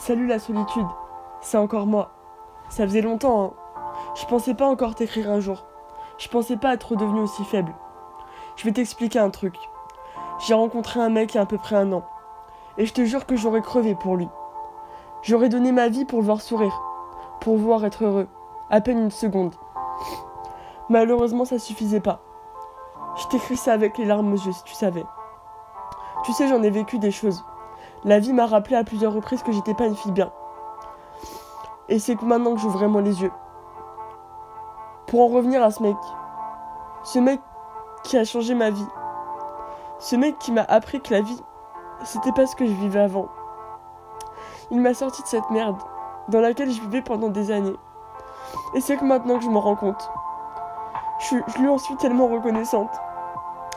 Salut la solitude, c'est encore moi. Ça faisait longtemps, hein. Je pensais pas encore t'écrire un jour. Je pensais pas être redevenu aussi faible. Je vais t'expliquer un truc. J'ai rencontré un mec il y a à peu près un an. Et je te jure que j'aurais crevé pour lui. J'aurais donné ma vie pour le voir sourire. Pour le voir être heureux. À peine une seconde. Malheureusement, ça suffisait pas. Je t'écris ça avec les larmes aux yeux, si tu savais. Tu sais, j'en ai vécu des choses. La vie m'a rappelé à plusieurs reprises que j'étais pas une fille bien. Et c'est que maintenant que j'ouvre vraiment les yeux. Pour en revenir à ce mec qui a changé ma vie, ce mec qui m'a appris que la vie, c'était pas ce que je vivais avant. Il m'a sorti de cette merde dans laquelle je vivais pendant des années. Et c'est que maintenant que je m'en rends compte, je lui en suis tellement reconnaissante.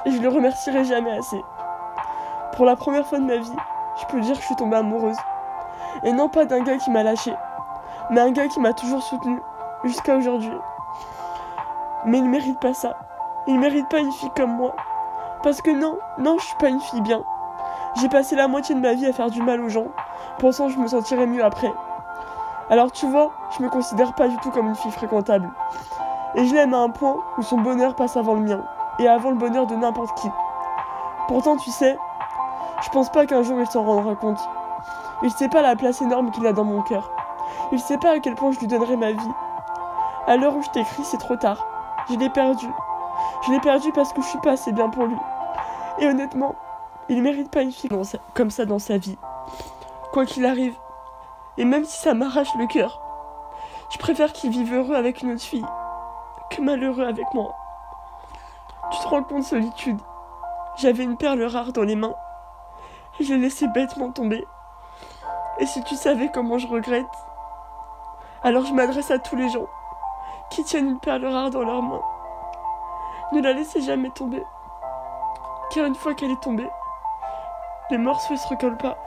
Et je le remercierai jamais assez. Pour la première fois de ma vie, je peux dire que je suis tombée amoureuse. Et non pas d'un gars qui m'a lâchée, mais un gars qui m'a toujours soutenue jusqu'à aujourd'hui. Mais il mérite pas ça. Il mérite pas une fille comme moi. Parce que non, je suis pas une fille bien. J'ai passé la moitié de ma vie à faire du mal aux gens, pensant que je me sentirais mieux après. Alors tu vois, je me considère pas du tout comme une fille fréquentable. Et je l'aime à un point où son bonheur passe avant le mien, et avant le bonheur de n'importe qui. Pourtant, tu sais, je pense pas qu'un jour il s'en rendra compte. Il sait pas la place énorme qu'il a dans mon cœur. Il sait pas à quel point je lui donnerai ma vie. À l'heure où je t'écris, c'est trop tard. Je l'ai perdu. Je l'ai perdu parce que je suis pas assez bien pour lui. Et honnêtement, il mérite pas une fille comme ça dans sa vie. Quoi qu'il arrive, et même si ça m'arrache le cœur, je préfère qu'il vive heureux avec une autre fille que malheureux avec moi. Tu te rends compte, solitude? J'avais une perle rare dans les mains et je l'ai laissée bêtement tomber. Et si tu savais comment je regrette, alors je m'adresse à tous les gens qui tiennent une perle rare dans leurs mains. Ne la laissez jamais tomber, car une fois qu'elle est tombée, les morceaux ne se recollent pas.